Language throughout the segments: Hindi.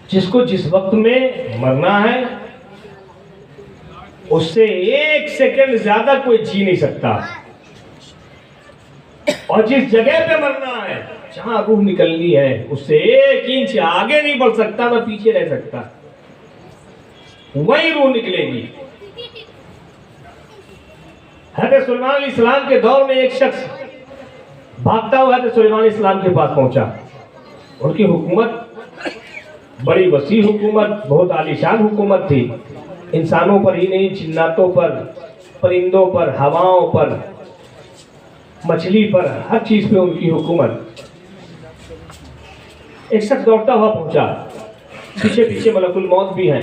जिसको जिस वक्त में मरना है उससे 1 सेकंड ज्यादा कोई जी नहीं सकता, और जिस जगह पे मरना है जहां रूह निकलनी है उससे 1 इंच आगे नहीं बढ़ सकता ना पीछे रह सकता, वही रूह निकलेगी। हज़रत सुलेमान अलैहिस्सलाम के दौर में एक शख्स भागता हुआ हज़रत सुलेमान अलैहिस्सलाम के पास पहुंचा। उनकी हुकूमत बड़ी वसी हुकूमत, बहुत आलीशान हुकूमत थी। इंसानों पर ही नहीं, जिन्नातों पर, परिंदों पर, हवाओं पर, मछली पर, हर चीज पे उनकी हुकूमत। एक शख्स दौड़ता हुआ पहुंचा, पीछे पीछे मलकुल मौत भी है।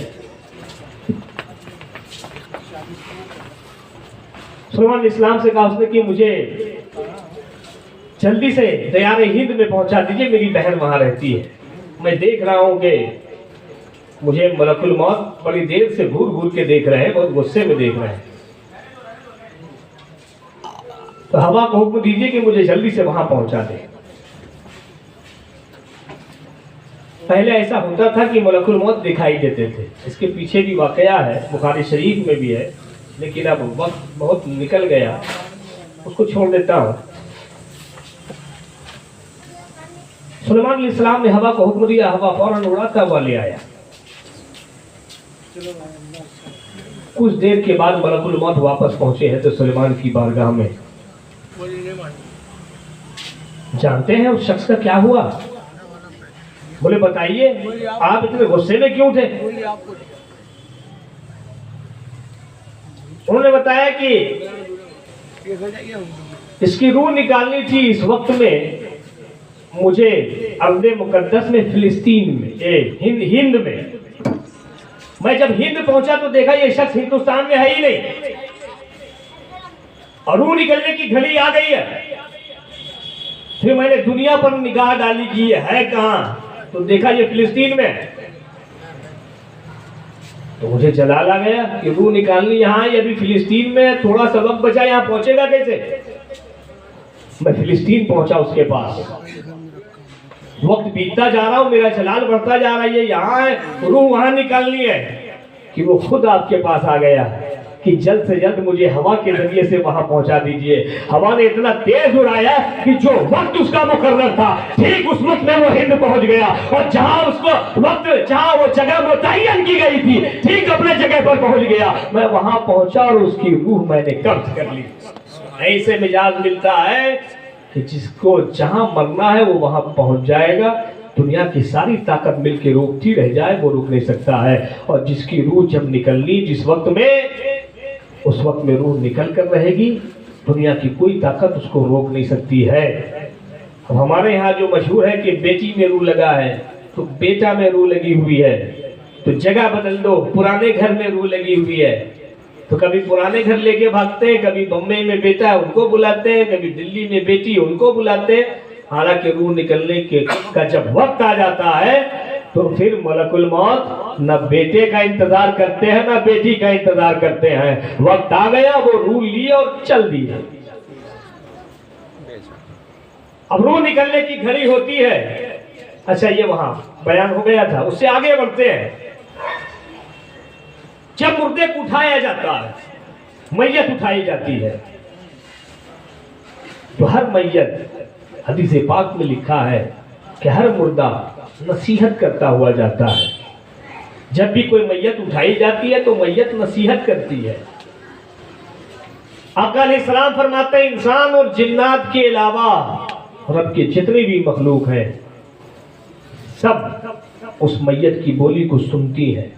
सुलेमान इस्लाम से कहा उसने कि मुझे जल्दी से दयारे हिंद में पहुंचा दीजिए, मेरी बहन वहां रहती है। मैं देख रहा हूं कि मुझे मलकुल मौत बड़ी देर से घूर घूर के देख रहे हैं, बहुत गुस्से में देख रहे हैं। तो हवा को हुक्म दीजिए कि मुझे जल्दी से वहां पहुंचा दे। पहले ऐसा होता था कि मलकुल मौत दिखाई देते थे, इसके पीछे भी वाकया है, बुखारी शरीफ में भी है, लेकिन अब वक्त बहुत निकल गया, उसको छोड़ देता हूं। सुलेमान अलैहिस्सलाम ने हवा को हुक्म दिया, हवा फौरन उड़ाता हुआ ले आया। कुछ देर के बाद मलकुल मौत वापस पहुंचे हैं तो सुलेमान की बारगाह में। जानते हैं उस शख्स का क्या हुआ? बोले बताइए, आप इतने गुस्से में क्यों थे? उन्होंने बताया कि इसकी रूह निकालनी थी। इस वक्त में मुझे अर्ज़े मुकद्दस में, फिलिस्तीन में, हिंद में, मैं जब हिंद पहुंचा तो देखा ये शख्स हिंदुस्तान में है ही नहीं, और रूह निकलने की घड़ी आ गई है। फिर मैंने दुनिया पर निगाह डाली कि ये है कहां, तो देखा ये फिलिस्तीन में है। तो मुझे जलाल आ गया कि रूह निकालनी यहाँ, ये अभी फिलिस्तीन में, थोड़ा सा वक्त बचा, यहाँ पहुंचेगा कैसे? मैं फिलिस्तीन पहुंचा उसके पास। वक्त बीतता जा रहा हूं, मेरा जलाल बढ़ता जा रहा है, ये यहाँ है, रूह वहां निकालनी है, कि वो खुद आपके पास आ गया कि जल्द से जल्द मुझे हवा के जरिए से वहां पहुंचा दीजिए। हवा ने इतना तेज उड़ाया कि जो वक्त उसका मुकर्रर था ठीक उस वक्त में वो हिंद पहुंच गया, और जहां उसको वक्त, जहां वो जगह मुतय्यन की गई थी, ठीक अपने जगह पर पहुंच गया। मैं वहां पहुंचा और उसकी रूह मैंने कब्ज कर ली। ऐसे मिजाज मिलता है कि जिसको जहां मरना है वो वहां पहुंच जाएगा। दुनिया की सारी ताकत मिलकर रोकती रह जाए, वो रुक नहीं सकता है। और जिसकी रूह जब निकलनी, जिस वक्त में, उस वक्त में रूह निकल कर रहेगी, दुनिया की कोई ताकत उसको रोक नहीं सकती है। अब हमारे यहाँ जो मशहूर है कि बेटी में रूह लगा है तो बेटा में रूह लगी हुई है, तो जगह बदल दो, पुराने घर में रूह लगी हुई है, तो कभी पुराने घर लेके भागते हैं, कभी बम्बई में बेटा उनको बुलाते हैं, कभी दिल्ली में बेटी उनको बुलाते हैं। हालांकि रूह निकलने के का जब वक्त आ जाता है तो फिर मलकुल मौत न बेटे का इंतजार करते हैं न बेटी का इंतजार करते हैं। वक्त आ गया, वो रूह ली और चल दी है। अब रूह निकलने की घड़ी होती है। अच्छा, ये वहां बयान हो गया था, उससे आगे बढ़ते हैं। जब मुर्दे को उठाया जाता है, मैयत उठाई जाती है, तो हर मैयत, हदीस पाक में लिखा है कि हर मुर्दा नसीहत करता हुआ जाता है। जब भी कोई मैयत उठाई जाती है तो मैयत नसीहत करती है। आका अलैहिस्सलाम फरमाते हैं, इंसान और जिन्नात के अलावा रब के जितने भी मखलूक हैं सब उस मैयत की बोली को सुनती है।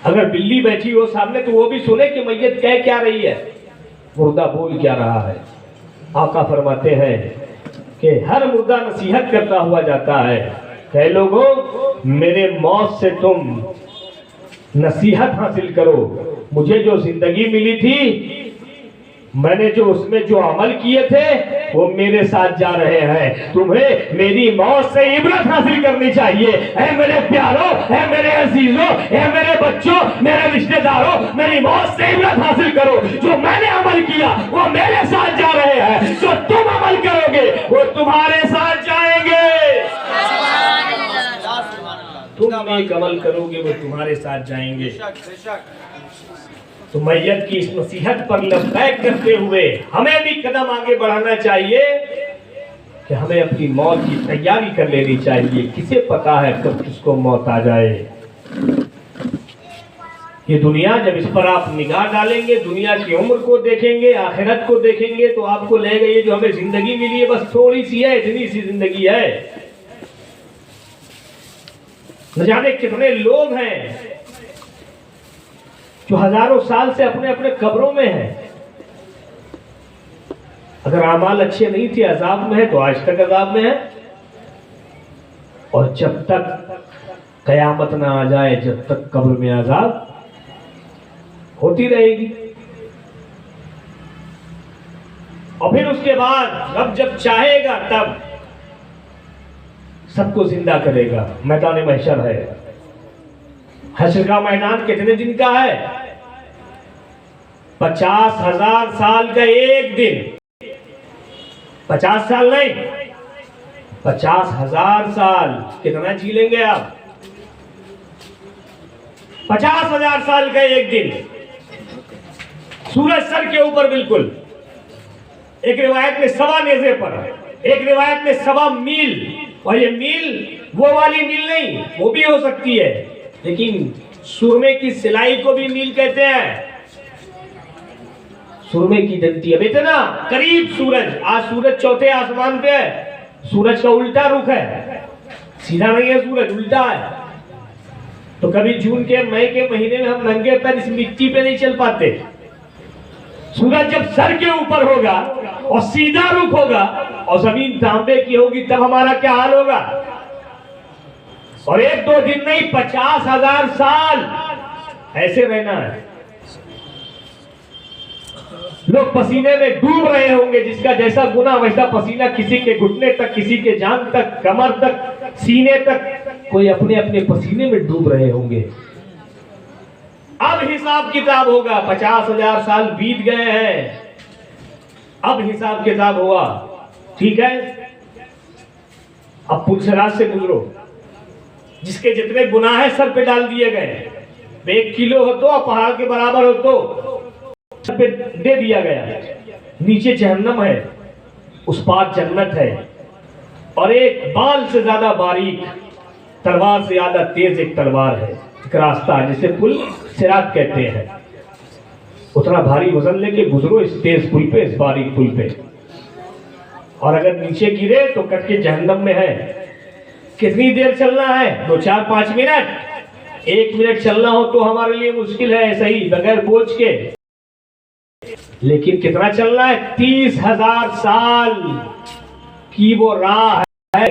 अगर बिल्ली बैठी हो सामने तो वो भी सुने कि मैयत कह क्या रही है, मुर्दा बोल क्या रहा है। आका फरमाते हैं कि हर मुर्दा नसीहत करता हुआ जाता है, कह लोगों मेरे मौत से तुम नसीहत हासिल करो। मुझे जो जिंदगी मिली थी, मैंने जो उसमें जो अमल किए थे वो मेरे साथ जा रहे हैं। तुम्हें मेरी मौत से इबरत हासिल करनी चाहिए। ऐ मेरे प्यारों, ऐ मेरे अजीजों, ऐ मेरे बच्चों, मेरे रिश्तेदारों, मेरी मौत से इबरत हासिल करो। जो मैंने अमल किया वो मेरे साथ जा रहे हैं, जो तुम अमल करोगे वो तुम्हारे साथ जाएंगे। तुम नेक अमल करोगे वो तुम्हारे साथ जाएंगे। तो मैयत की इस नसीहत पर लब्बैक करते हुए हमें भी कदम आगे बढ़ाना चाहिए कि हमें अपनी मौत की तैयारी कर लेनी चाहिए। किसे पता है कब किसको मौत आ जाए। ये दुनिया, जब इस पर आप निगाह डालेंगे, दुनिया की उम्र को देखेंगे, आखिरत को देखेंगे, तो आपको लगेगा ये जो हमें जिंदगी मिली है बस थोड़ी सी है, इतनी सी जिंदगी है। न जाने कितने लोग हैं जो हजारों साल से अपने अपने कब्रों में हैं। अगर आमाल अच्छे नहीं थे, अजाब में है, तो आज तक अजाब में है। और जब तक कयामत ना आ जाए, जब तक कब्र में अजाब होती रहेगी। और फिर उसके बाद रब जब चाहेगा तब सबको जिंदा करेगा। मैदान महशर है। हश्र का मैदान कितने दिन का है? 50,000 साल का एक दिन। 50 साल नहीं, 50,000 साल। कितना जी लेंगे आप? 50,000 साल का एक दिन। सूरज सर के ऊपर बिल्कुल। एक रिवायत में 1.25 नेज़े पर, एक रिवायत में 1.25 मील। और ये मील वो वाली मील नहीं, वो भी हो सकती है, लेकिन सुरमे की सिलाई को भी मील कहते हैं। सुरमे की डंडी। अब इतना करीब सूरज, आज सूरज चौथे आसमान पे है। सूरज का उल्टा रुख है, सीधा नहीं है, सूरज उल्टा है। तो कभी जून के मई के महीने में हम नंगे पैर इस मिट्टी पे नहीं चल पाते। सूरज जब सर के ऊपर होगा और सीधा रुख होगा और जमीन तांबे की होगी, तब हमारा क्या हाल होगा। और 1-2 दिन नहीं, 50,000 साल ऐसे रहना है। लोग पसीने में डूब रहे होंगे। जिसका जैसा गुनाह वैसा पसीना, किसी के घुटने तक, किसी के जांघ तक, कमर तक, सीने तक, कोई अपने अपने पसीने में डूब रहे होंगे। अब हिसाब किताब होगा। 50,000 साल बीत गए हैं, अब हिसाब किताब हुआ। ठीक है, अब पुलसराज से गुजरो। जिसके जितने गुनाह है सर पे डाल दिए गए। 1 किलो हो तो, पहाड़ के बराबर हो तो सर पे दे दिया गया। नीचे जहन्नम है, उस पार जन्नत है। और एक बाल से ज्यादा बारीक, तलवार से ज्यादा तेज एक तलवार है, एक रास्ता है जिसे पुल सिरात कहते हैं। उतना भारी वजन लेके गुजरो इस तेज पुल पे, इस बारीक पुल पे। और अगर नीचे गिरे तो कट के जहन्नम में है। कितनी देर चलना है? 2, 4, 5 मिनट। 1 मिनट चलना हो तो हमारे लिए मुश्किल है, सही, बगैर बोझ के। लेकिन कितना चलना है? 30,000 साल की वो राह है।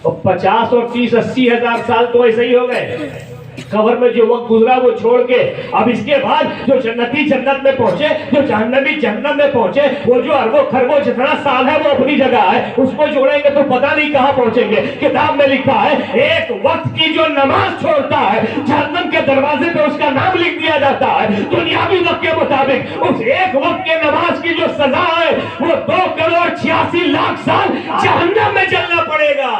और 50 और 30, 80,000 साल तो ऐसे ही हो गए। कब्र में जो वक्त गुजरा वो छोड़ के, अब इसके बाद जो जन्नती जन्नत में पहुंचे, जो जहन्नमी जहन्नम में पहुंचे, वो जो अरबों खरबों जितना साल है वो अपनी जगह है, उसको जोड़ेंगे तो पता नहीं कहां पहुंचेंगे। किताब में लिखा है, एक वक्त की जो नमाज छोड़ता है, जहन्नम के दरवाजे पे उसका नाम लिख दिया जाता है। दुनियावी वक्त के मुताबिक उस एक वक्त के नमाज की जो सजा है वो 2,86,00,000 साल जहन्नम में चलना पड़ेगा।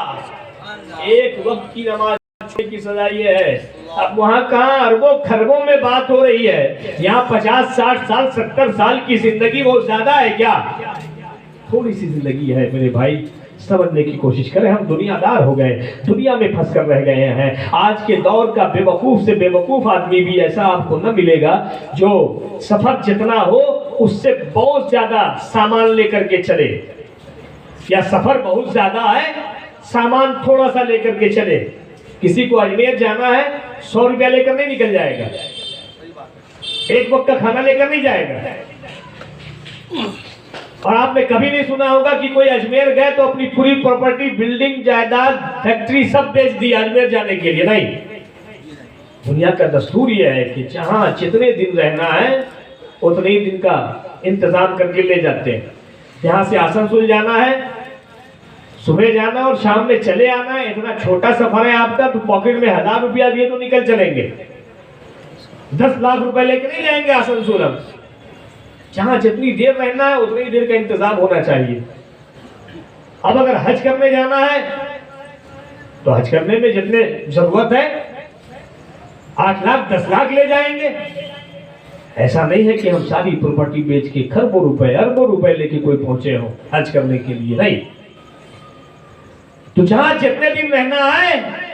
एक वक्त की नमाज की सजा ये है। अब वहां कहां अरबों खरबों में बात हो रही है। यहाँ 50, 60 साल, 70 साल की जिंदगी बहुत ज्यादा है क्या? थोड़ी सी जिंदगी है मेरे भाई। समझने की कोशिश करें। हम दुनियादार हो गए, दुनिया में फंस कर रह गए हैं। आज के दौर का बेवकूफ से बेवकूफ आदमी भी ऐसा आपको न मिलेगा जो सफर जितना हो उससे बहुत ज्यादा सामान लेकर के चले, या सफर बहुत ज्यादा है सामान थोड़ा सा लेकर के चले। किसी को अजमेर जाना है, 100 रुपया लेकर नहीं निकल जाएगा, एक वक्त का खाना लेकर नहीं जाएगा। और आपने कभी नहीं सुना होगा कि कोई अजमेर गए तो अपनी पूरी प्रॉपर्टी, बिल्डिंग, जायदाद, फैक्ट्री सब बेच दी अजमेर जाने के लिए। नहीं, दुनिया का दस्तूर यह है कि जहां जितने दिन रहना है उतने ही दिन का इंतजाम करके ले जाते हैं। यहां से आसनसोल जाना है, सुबह जाना और शाम में चले आना है। इतना छोटा सफर है आपका, तो पॉकेट में 1000 रुपया दिए तो निकल चलेंगे। 10 लाख रुपए लेके नहीं जाएंगे आसनसोल। हम जहां जितनी देर रहना है उतनी देर का इंतजाम होना चाहिए। अब अगर हज करने जाना है तो हज करने में जितने जरूरत है 8 लाख 10 लाख ले जाएंगे। ऐसा नहीं है कि हम सारी प्रॉपर्टी बेच के खरबों रुपए अरबों रुपए लेके कोई पहुंचे हो हज करने के लिए, नहीं। तो जहां जितने दिन रहना है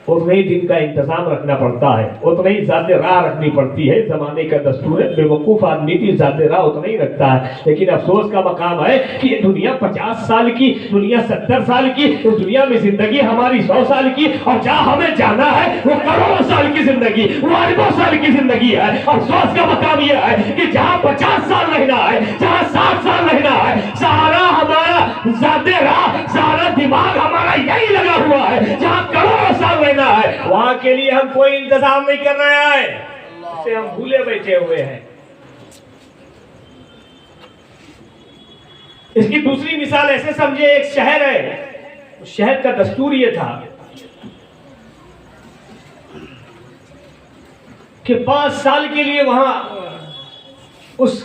उतने ही दिन का इंतजाम रखना पड़ता है, उतनी ही ज्यादा राह रखनी पड़ती है। जमाने का दस्तूर है, बेवकूफ आदमी की ज्यादा राह उतना ही रखता है। लेकिन अफसोस का मकाम है कि ये दुनिया 50 साल की, दुनिया 70 साल की, इस दुनिया में जिंदगी हमारी 100 साल की, और जहाँ हमें जाना है वो करोड़ों साल की जिंदगी, वो अरबों साल की जिंदगी है। अफसोस का मकाम यह है कि जहाँ 50 साल रहना है, जहाँ 60 साल रहना है, सारा हमारा ज्यादा राह, सारा दिमाग हमारा यही लगा हुआ है। जहाँ करोड़ों साल रहना है वहां के लिए हम कोई इंतजाम नहीं कर रहे हैं, इसे हम भूले बैठे हुए हैं। इसकी दूसरी मिसाल ऐसे समझे, एक शहर है, उस शहर का दस्तूर ये था कि 5 साल के लिए वहां उस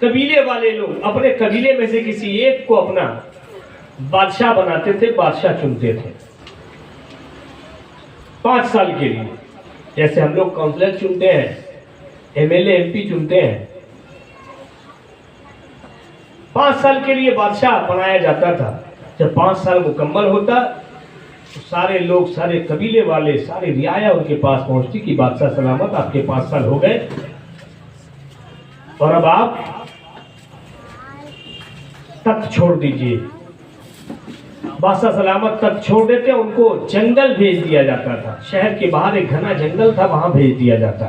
कबीले वाले लोग अपने कबीले में से किसी एक को अपना बादशाह बनाते थे, बादशाह चुनते थे 5 साल के लिए। जैसे हम लोग काउंसिलर चुनते हैं, एमएलए एमपी चुनते हैं, 5 साल के लिए बादशाह बनाया जाता था। जब 5 साल मुकम्मल होता तो सारे लोग, सारे कबीले वाले, सारी रियाया उनके पास पहुंचती कि बादशाह सलामत, आपके 5 साल हो गए और अब आप तख्त छोड़ दीजिए। बादशाह सलामत तख्त छोड़ देते, उनको जंगल भेज दिया जाता था। शहर के बाहर एक घना जंगल था, वहां भेज दिया जाता।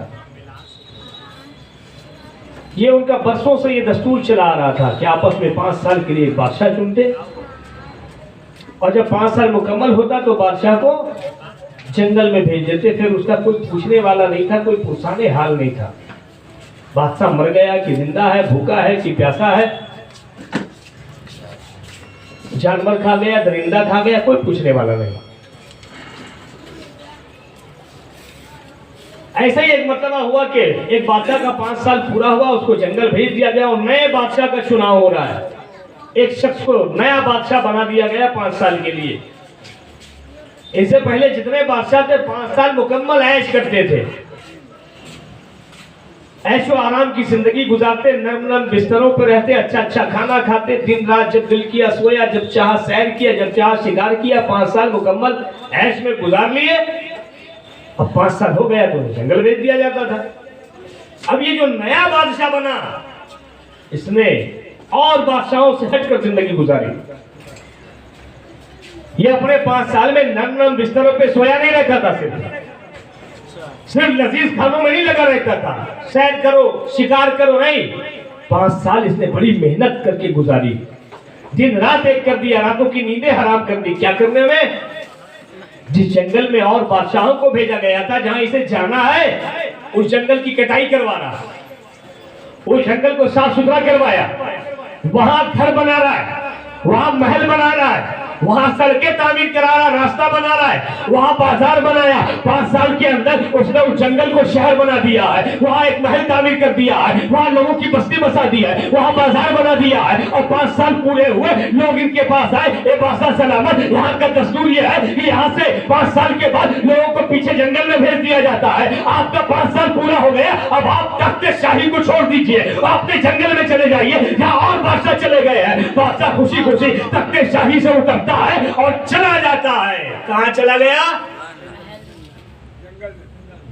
ये उनका बरसों से ये दस्तूर चला आ रहा था कि आपस में 5 साल के लिए बादशाह चुनते, और जब 5 साल मुकम्मल होता तो बादशाह को जंगल में भेज देते। फिर उसका कोई पूछने वाला नहीं था, कोई पुरसाने हाल नहीं था। बादशाह मर गया कि जिंदा है, भूखा है कि प्यासा है, जानवर खा गया, दरिंदा खा गया, कोई पूछने वाला नहीं। ऐसा ही एक मर्तबा हुआ कि एक बादशाह का 5 साल पूरा हुआ, उसको जंगल भेज दिया गया और नए बादशाह का चुनाव हो रहा है। एक शख्स को नया बादशाह बना दिया गया 5 साल के लिए। इससे पहले जितने बादशाह थे 5 साल मुकम्मल ऐश करते थे, ऐशो आराम की जिंदगी गुजारते, नरम नरम बिस्तरों पर रहते, अच्छा अच्छा खाना खाते, दिन रात जब दिल किया सोया, जब चाहा सैर किया, जब चाहा शिकार किया। 5 साल मुकम्मल ऐश में गुजार लिए। अब 5 साल हो गया तो जंगल भेज दिया जाता था। अब ये जो नया बादशाह बना, इसने और बादशाहों से हटकर जिंदगी गुजारी। ये अपने 5 साल में नरम नरम बिस्तरों पे सोया नहीं रहता था, सिर्फ लजीज खानों में नहीं लगा रहता था, सैर करो शिकार करो नहीं। 5 साल इसने बड़ी मेहनत करके गुजारी, दिन रात एक कर दिया, रातों की नींदें हराम कर दी। क्या करने में? जिस जंगल में और बादशाहों को भेजा गया था, जहां इसे जाना है, उस जंगल की कटाई करवा रहा, उस जंगल को साफ सुथरा करवाया, वहां घर बना रहा है, वहां महल बना रहा है, वहां सड़कें तामीर करा रहा, रास्ता बना रहा है, वहां बाजार बनाया। 5 साल के अंदर उसने उस जंगल को शहर बना दिया है, वहां एक महल तामीर कर दिया है, वहां लोगों की बस्ती बसा दी है, वहां बाजार बना दिया है। और 5 साल पूरे हुए, लोग इनके पास आए, ए बादशाह सलामत, यहाँ का दस्तूर ये है कि यहाँ से 5 साल के बाद लोगों को पीछे जंगल में भेज दिया जाता है। आपका 5 साल पूरा हो गया, अब आप तख्त शाही को छोड़ दीजिए, अपने जंगल में चले जाइए जहाँ और बादशाह चले गए हैं। बादशाह खुशी खुशी तख्त शाही से उतरता है और चला जाता है। कहां चला गया?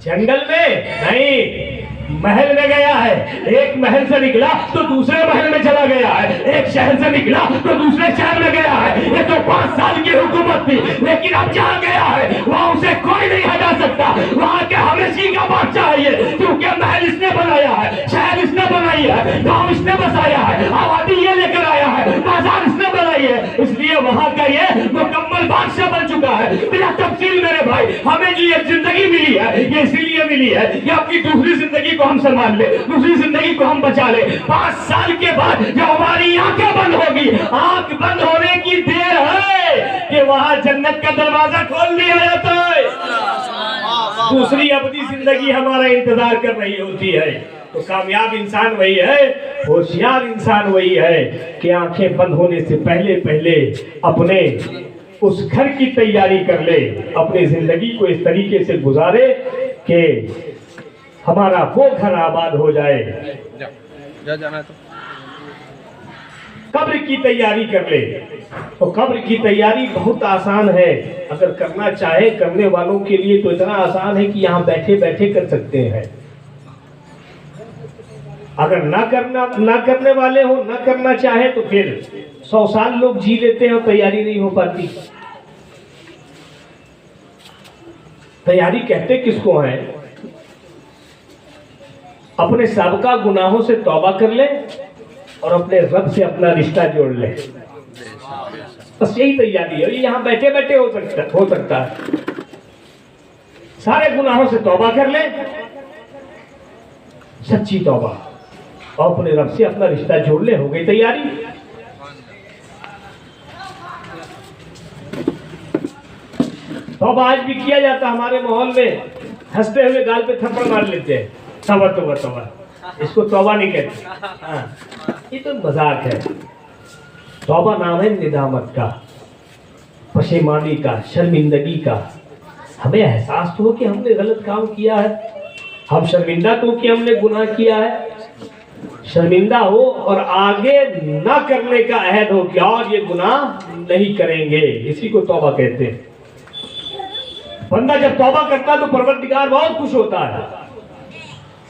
जंगल में नहीं, महल में गया है। एक महल से निकला तो दूसरे महल में चला गया है, एक शहर से निकला तो दूसरे शहर में गया है। ये तो 5 साल की हुकूमत थी, लेकिन अब जहाँ गया है वहां उसे कोई नहीं हटा सकता। वहां के हमेशी का बादशाह है ये, क्योंकि महल इसने बनाया है, शहर इसने बनाई है, गांव इसने बसाया है, आबादी ये लेकर आया है, बाजार इसने बनाई है, इसलिए वहां का ये मुकम्मल बादशाह बन चुका है। बिना तफसील मेरे भाई, हमें जो ये जिंदगी मिली है ये इसीलिए मिली है कि अपनी दूसरी जिंदगी को हम संभाल ले, दूसरी जिंदगी को हम बचा ले। 5 साल के बाद जब हमारी आंखें बंद होगी, आंख बंद होने की देर है कि वहां जन्नत का दरवाजा खोल दिया जाता है। दूसरी अबदी जिंदगी हमारा इंतजार कर रही होती है। तो कामयाब इंसान वही है, होशियार इंसान वही है कि आंखें बंद होने से पहले पहले अपने उस घर की तैयारी कर ले, अपनी जिंदगी को इस तरीके से गुजारे कि हमारा वो घर आबाद हो जाए। जा जाना तो कब्र की तैयारी कर ले। तो कब्र की तैयारी बहुत आसान है, अगर करना चाहे करने वालों के लिए तो इतना आसान है कि यहाँ बैठे बैठे कर सकते हैं। अगर ना करने वाले हो, ना करना चाहे तो फिर 100 साल लोग जी लेते हैं और तैयारी नहीं हो पाती। तैयारी कहते किसको है? अपने साबका गुनाहों से तौबा कर ले और अपने रब से अपना रिश्ता जोड़ ले, बस यही तैयारी है। ये यहाँ बैठे बैठे हो सकता है। सारे गुनाहों से तौबा कर ले, सच्ची तौबा, और अपने रब से अपना रिश्ता जोड़ ले, हो गई तैयारी। तौबा आज भी किया जाता हमारे माहौल में, हंसते हुए गाल पे थप्पड़ मार लेते हैं, तौबा तौबा तौबा, इसको तौबा नहीं कहते। हाँ, ये तो मजाक है। तौबा नाम है निदामत का, पशेमानी का, शर्मिंदगी का। हमें एहसास तो हो कि हमने गलत काम किया है, हम शर्मिंदा तो कि हमने गुनाह किया है, शर्मिंदा हो और आगे ना करने का अहद हो कि और ये गुनाह नहीं करेंगे, इसी को तौबा कहते हैं। बंदा जब तौबा करता है तो परवरदिगार बहुत खुश होता है।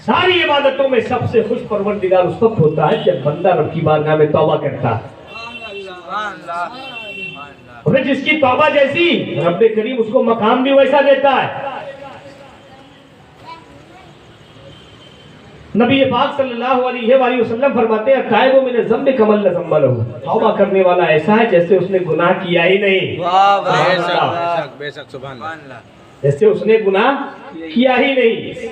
सारी इबादतों में सबसे खुश परवरदिगार उस वक्त होता है जब बंदा रब की बारगाह में तौबा करता है। और जिसकी तौबा जैसी, रब्बे करीम उसको मकाम भी वैसा देता है। नबी पाक सल्लल्लाहु अलैहि वसल्लम फरमाते हैं, ताइबु मिन ज़म्बि कमल ज़म्बलहु, तौबा करने वाला ऐसा है जैसे उसने गुनाह किया ही नहीं। वाह बेशक बेशक, सुभान अल्लाह, जैसे उसने गुनाह किया ही नहीं।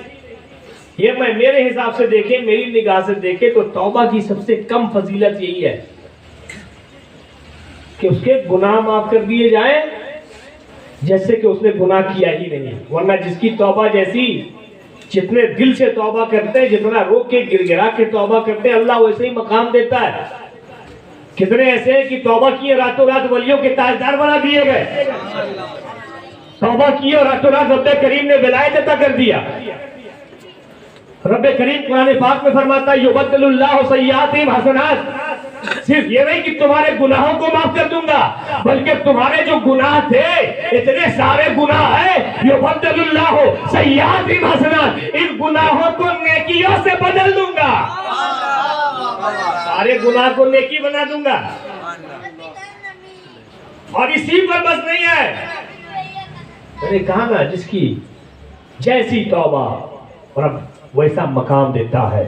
ये मैं मेरे हिसाब से देखे, मेरी निगाह से देखे तो तौबा की सबसे कम फजीलत यही है कि उसके गुनाह माफ कर दिए जाए जैसे कि उसने गुनाह किया ही नहीं। वरना जिसकी तौबा जैसी, जितने दिल से तौबा करते हैं, जितना रो के गिरगिरा के तौबा करते हैं, अल्लाह वैसे ही मकाम देता है। कितने ऐसे हैं कि तौबा किए रातों रात वलियों के ताजदार बना दिए गए, तौबा किए और रातों रात रब्बे करीम ने विलायत अता कर दिया। रब्बे करीम कुरान पाक में फरमाता है, युबद्दिलुल्लाहु सय्यातिहिम हसनात, सिर्फ ये नहीं कि तुम्हारे गुनाहों को माफ कर दूंगा, बल्कि तुम्हारे जो गुनाह थे, इतने सारे गुनाह है, युबद्दिलुल्लाहु सय्यातिहिम हसनात, इन गुनाहों को नेकियों से बदल दूंगा, सारे गुनाह को नेकी बना दूंगा। और इसी पर बस नहीं है, मैंने कहा ना, जिसकी जैसी तौबा और अब वैसा मकाम देता है।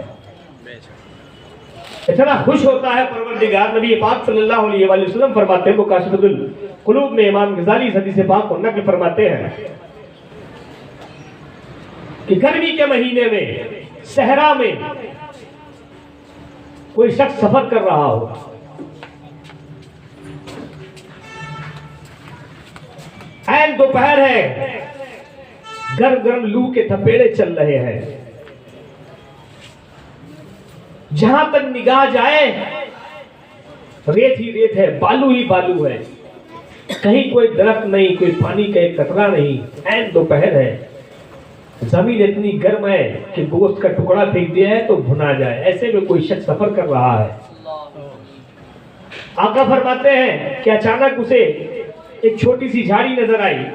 इतना खुश होता है परवरदिगार। नबी पाक सल्लल्लाहु अलैहि वसल्लम फरमाते हैं, मुकाशफतुल कुलूब में इमाम गजाली इस हदीस पाक को नक़ल फरमाते हैं कि गर्मी के महीने में सहरा में कोई शख्स सफर कर रहा हो, ऐन दोपहर है, गर्म गर्म लू के थपेड़े चल रहे हैं, जहां तक निगाह जाए रेत ही रेत है, बालू ही बालू है, कहीं कोई दरख्त नहीं, कोई पानी का एक कतरा नहीं। ऐन दोपहर है, जमीन इतनी गर्म है कि गोश्त का टुकड़ा फेंक दिया है तो भुना जाए, ऐसे में कोई शख्स सफर कर रहा है। आका फरमाते हैं कि अचानक उसे एक छोटी सी झाड़ी नजर आई।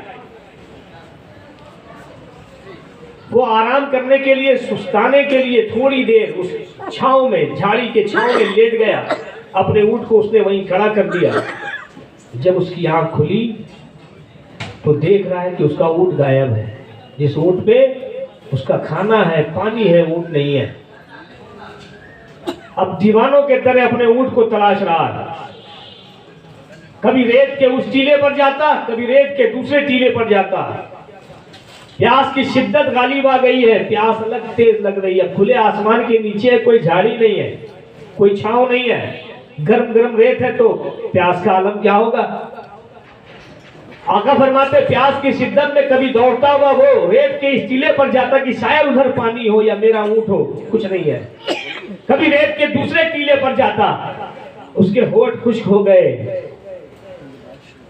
वो आराम करने के लिए, सुस्ताने के लिए थोड़ी देर उस छांव में, झाड़ी के छांव में लेट गया। अपने ऊंट को उसने वहीं खड़ा कर दिया। जब उसकी आंख खुली तो देख रहा है कि उसका ऊंट गायब है। जिस ऊंट पे उसका खाना है, पानी है, ऊंट नहीं है। अब दीवानों के तरह अपने ऊंट को तलाश रहा है। कभी रेत के उस टीले पर जाता, कभी रेत के दूसरे टीले पर जाता। प्यास की शिद्दत गालिब आ गई है, प्यास अलग तेज लग रही है। खुले आसमान के नीचे कोई झाड़ी नहीं है, कोई छांव नहीं है, गर्म गर्म रेत है, तो प्यास का आलम क्या होगा। आका फरमाते प्यास की शिद्दत में कभी दौड़ता हुआ वो रेत के इस टीले पर जाता कि शायद उधर पानी हो या मेरा ऊंट हो, कुछ नहीं है। कभी रेत के दूसरे टीले पर जाता, उसके होठ खुश्क हो गए,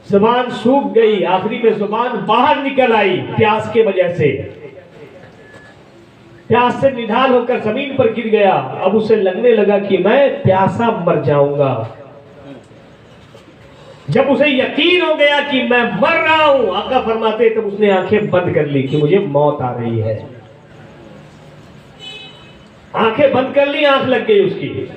जुबान सूख गई, आखिरी में जुबान बाहर निकल आई प्यास के वजह से। प्यास से निढाल होकर जमीन पर गिर गया। अब उसे लगने लगा कि मैं प्यासा मर जाऊंगा। जब उसे यकीन हो गया कि मैं मर रहा हूं, आका फरमाते तब उसने आंखें बंद कर ली कि मुझे मौत आ रही है। आंखें बंद कर ली, आंख लग गई उसकी।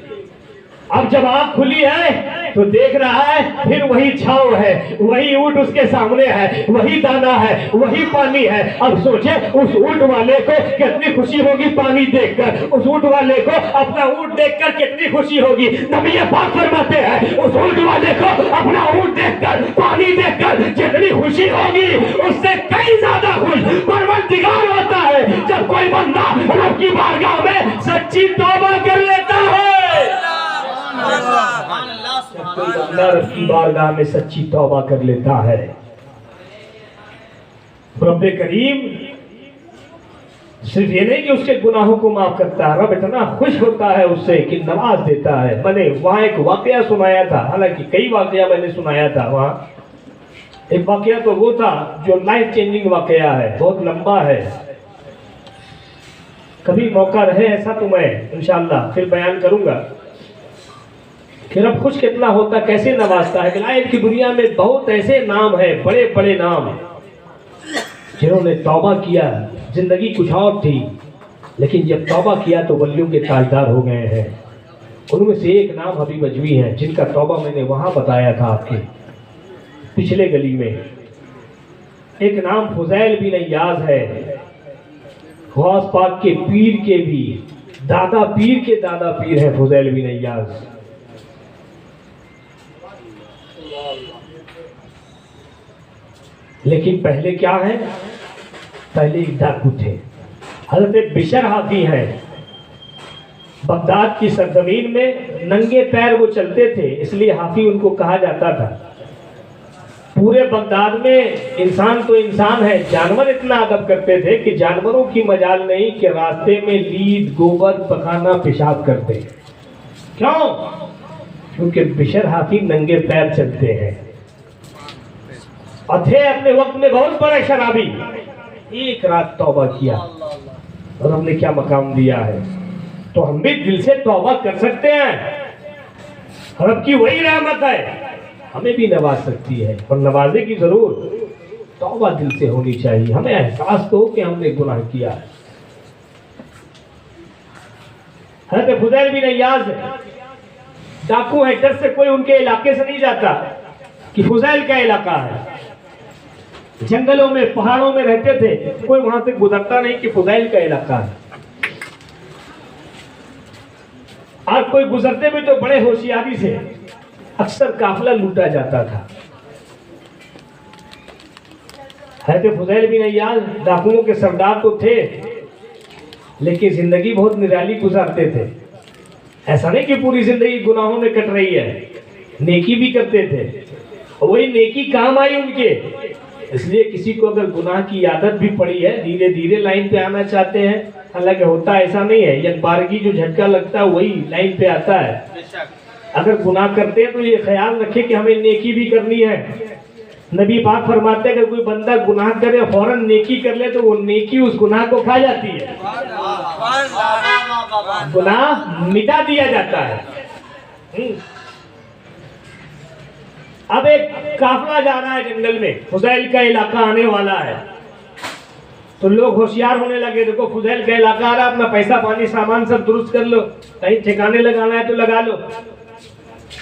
अब जब आंख खुली है तो देख रहा है फिर वही छाव है, वही ऊंट उसके सामने है, वही दाना है, वही पानी है। अब सोचे उस ऊंट वाले को कितनी खुशी होगी पानी देखकर, उस ऊंट वाले को अपना ऊंट देखकर कितनी खुशी होगी। नबी पाक फरमाते हैं उस ऊंट वाले को अपना ऊंट देखकर, पानी देखकर जितनी खुशी होगी उससे कई ज्यादा खुश परवरदिगार होता है जब कोई बंदा रब की बारगाह में सच्ची तौबा कर लेता है। रब की बारगाह में सच्ची तौबा कर लेता है, रब करीम सिर्फ ये नहीं कि उसके गुनाहों को माफ करता है, रब इतना खुश होता है उससे कि नवाज देता है। मैंने वहां एक वाकया सुनाया था, हालांकि कई वाकया मैंने सुनाया था। वहां एक वाकया तो वो था जो लाइफ चेंजिंग वाकया है, बहुत लंबा है। कभी मौका रहे ऐसा तो मैं इंशाअल्लाह फिर बयान करूंगा कि रब खुश कितना होता, कैसे नवाजता है। विलायत की दुनिया में बहुत ऐसे नाम है, बड़े बड़े नाम, जिन्होंने तौबा किया। जिंदगी कुछ और थी, लेकिन जब तौबा किया तो वलियों के ताजदार हो गए हैं। उनमें से एक नाम हबीब अजवी है, जिनका तौबा मैंने वहां बताया था आपके पिछले गली में। एक नाम फुजैल बिन अय्याज है, गौस पाक के पीर के भी दादा पीर के दादा पीर है फुजैल बिन अय्याज। लेकिन पहले क्या है, पहले एक डाकू थे। हजरत बिशर हाफी हैं, बगदाद की सरजमीन में नंगे पैर वो चलते थे, इसलिए हाफी उनको कहा जाता था। पूरे बगदाद में इंसान तो इंसान है, जानवर इतना अदब करते थे कि जानवरों की मजाल नहीं कि रास्ते में लीद गोबर पखाना पेशाब करते। क्यों? क्योंकि बिशर हाफी नंगे पैर चलते हैं और थे अपने वक्त में बहुत बड़े शराबी। एक रात तौबा किया और हमने क्या मकाम दिया है। तो हम भी दिल से तौबा कर सकते हैं, रब की वही रहमत है, हमें भी नवाज सकती है और नवाजे की जरूर तौबा दिल से होनी चाहिए। हमें एहसास तो हो कि हमने गुनाह किया है। हज़रत फुदैल बिन अय्याज डाकू है, डर से कोई उनके इलाके से नहीं जाता कि फुदैल का इलाका है। जंगलों में पहाड़ों में रहते थे, कोई वहां से गुजरता नहीं कि फुदैल का इलाका है। और कोई गुजरते भी तो बड़े होशियारी से, अक्सर काफिला लूटा जाता था। हज़रत फुदैल बिन अय्याज डाकुओं के सरदार तो थे, लेकिन जिंदगी बहुत निराली गुजारते थे। ऐसा नहीं कि पूरी जिंदगी गुनाहों में कट रही है, नेकी भी करते थे। वही नेकी काम आई उनके, इसलिए किसी को अगर गुनाह की आदत भी पड़ी है, धीरे धीरे लाइन पे आना चाहते हैं। हालांकि होता ऐसा नहीं है, एक बारगी जो झटका लगता है वही लाइन पे आता है। अगर गुनाह करते हैं तो ये ख्याल रखें कि हमें नेकी भी करनी है। नबी पाक फरमाते हैं अगर कोई बंदा गुनाह करे फौरन नेकी कर ले तो वो नेकी उस गुनाह को खा जाती है, गुनाह मिटा दिया जाता है। अब एक काफिला जा रहा है जंगल में, फुदैल का इलाका आने वाला है, तो लोग होशियार होने लगे। देखो फुदैल का इलाका आ रहा, अपना पैसा पानी सामान सब दुरुस्त कर लो, कहीं ठिकाने लगाना है तो लगा लो।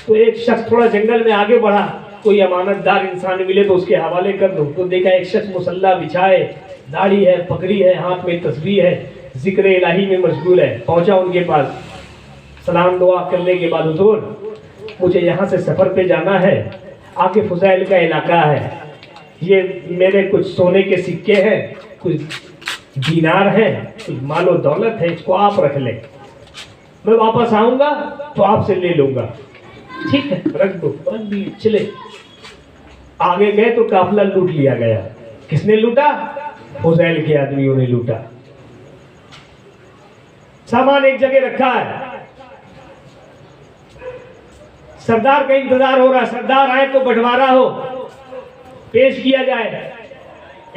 तो एक शख्स थोड़ा जंगल में आगे बढ़ा, कोई अमानतदार इंसान मिले तो उसके हवाले कर दो। तो देखा एक शख्स मुसल्ला बिछाए, दाढ़ी है, पगड़ी है, हाथ में तस्बीह है, जिक्र इलाही में मशगूल है। पहुंचा उनके पास, सलाम दुआ करने के बाद हुजूर मुझे यहाँ से सफर पे जाना है, आगे फुदैल का इलाका है, ये मेरे कुछ सोने के सिक्के हैं, कुछ दीनार हैं, कुछ मालो दौलत है, इसको आप रख लें, मैं वापस आऊंगा तो आपसे ले लूंगा। ठीक है, रख दो, रख दी, चले। आगे गए तो काफिला लूट लिया गया। किसने लूटा? फुदैल के आदमियों ने लूटा। सामान एक जगह रखा है, सरदार का इंतजार हो रहा है, सरदार आए तो बंटवारा हो। पेश किया जाए।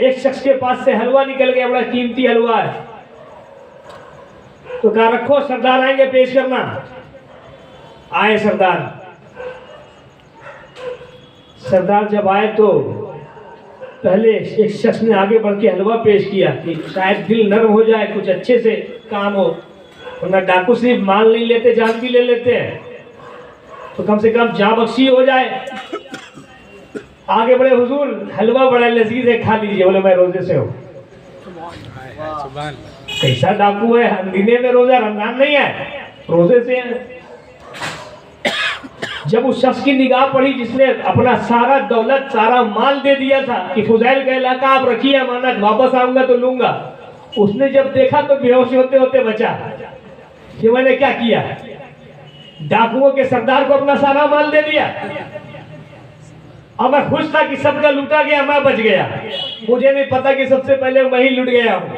एक शख्स के पास से हलवा निकल गया, बड़ा कीमती हलवा है, तो कहा रखो सरदार आएंगे पेश करना। आए सरदार। सरदार जब आए तो पहले एक शख्स ने आगे बढ़ के हलवा पेश किया कि शायद दिल नर्म हो जाए, कुछ अच्छे से काम हो, वरना डाकू सिर्फ माल नहीं लेते, जान भी ले लेते हैं, तो कम से कम जान बख्शी हो जाए। आगे बढ़े, हुजूर हलवा बड़ा लजीज है, खा लीजिए। बोले मैं रोजे से हूँ। कैसा डाकू है, महीने में रोजा, रमजान नहीं है, रोजे से है। जब उस शख्स की निगाह पड़ी जिसने अपना सारा दौलत, सारा माल दे दिया था कि फुजैल का इलाका आप रखिए अमानत, वापस आऊंगा तो लूंगा, उसने जब देखा तो बेहोश होते होते बचा कि मैंने क्या किया, डाकुओं के सरदार को अपना सारा माल दे दिया। अब मैं खुश था कि सबका लूटा गया, मैं बच गया। मुझे नहीं पता कि सबसे पहले मैं ही लूट गया हूं।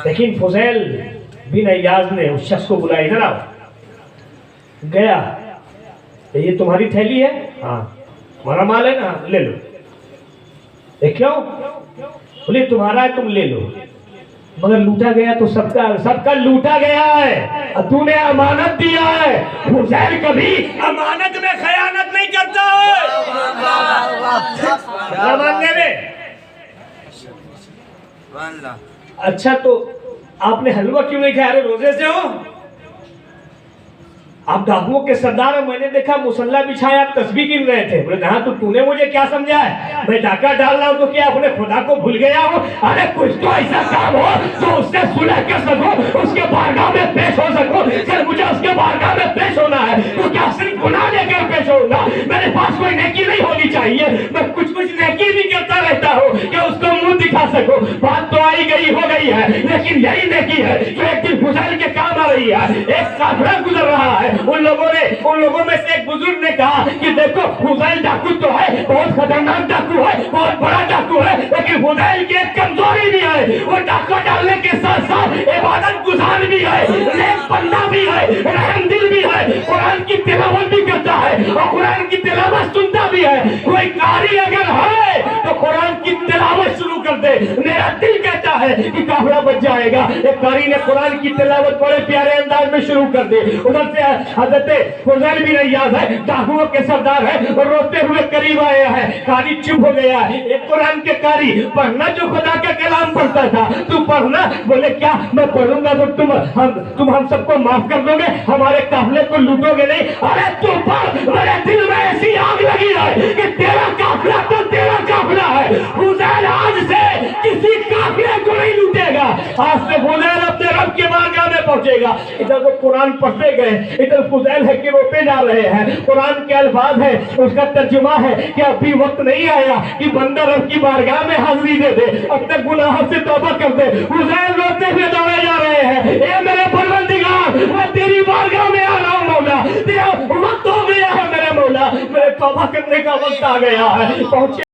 लेकिन फुजैल बिन अय्याज ने उस शख्स को बुलाया, इधर आओ। गया, ये तुम्हारी थैली है? हाँ। हमारा माल है ना, ले लो। क्यों? बोले तुम्हारा है, तुम ले लो। मगर लूटा गया तो सबका लूटा गया है, और तूने अमानत दिया है। फुजैल कभी अमानत में खयानत नहीं करता है। मानने में। अच्छा तो आपने हलवा क्यों नहीं खाया? अरे रोजे से हो आप, डाकुओं के सरदार हो। मैंने देखा मुसल्ला बिछाया, आप तस्बीह गिन रहे थे। बोले हाँ, तो तूने मुझे क्या समझा है, मैं डाका डाल रहा हूँ तो क्या अपने खुदा को भूल गया हूँ? अरे कुछ तो ऐसा काम हो तो उससे सुलह कर सको, उसके बारगाह में पेश हो सको। सर मुझे उसके बारगाह में पेश होना है तो क्या सिर्फ गुनाह लेकर पेश होगा? मेरे पास कोई नेकी नहीं होनी चाहिए, मैं कुछ नेकी भी करता रहता हूँ कि उसको मुंह दिखा सको। बात तो आई गई हो गई है, लेकिन यही नेकी है जो एक दिन फुजैल के काम आ रही है। एक काफिला गुजर रहा है, उन लोगों में से एक बुजुर्ग ने कहा कि देखो फुजैल डाकू तो है, बहुत खतरनाक डाकू है, बहुत बड़ा डाकू है, लेकिन फुजैल की एक कमजोरी भी है, वो डाका डालने के साथ साथ इबादत गुजार भी है, नेक बंदा भी है, रहमदिल भी है, कुरान की तिलावत भी करता है और कुरान की तिलावत सुनता भी है। कोई कारी अगर है तो कुरान की तिलावत शुरू कर दे, मेरा दिल कहता है कि काफिला बच जाएगा। एक कारी ने कुरान की तिलावत बड़े प्यारे अंदाज में शुरू कर दी। उधर से हजरत फुजैल बिन अय्याज है, डाकुओं के सरदार है, और रोते हुए करीब आया है। कारी चुप हो गया है। एक कुरान के कारी, पढ़ना जो खुदा का कलाम पढ़ता था, तू पढ़ना। बोले क्या? मैं पढ़ूंगा तो तुम हम सबको माफ कर दोगे, हमारे काफिले को लूटोगे नहीं? अरे तू पढ़, मेरे दिल में ऐसी आग लगी है कि तेरा काफिला तो तेरा काफिला है। फुजैल आज से किसी काफिले को नहीं लूटेगा। आज से फुजैल अपने रब के बारगाह में पहुंचेगा। इधर तो कुरान पढ़ते गए, इधर फुजैल है कि रोते जा रहे हैं। कुरान के अल्फाज है, उसका तर्जुमा है कि अभी वक्त नहीं आया कि बंदा रब की बारगाह में हाजिरी दे दे, अब तक गुनाहों से तौबा कर दे। फुजैल रोते हुए दौड़े जा रहे हैं, ए मेरे परवरदिगार, मैं तेरी बारगाह में आ रहा हूं मौला, तेरा वक्त हो गया है मेरे मौला, मेरे तौबा करने का वक्त आ गया है। पहुंचे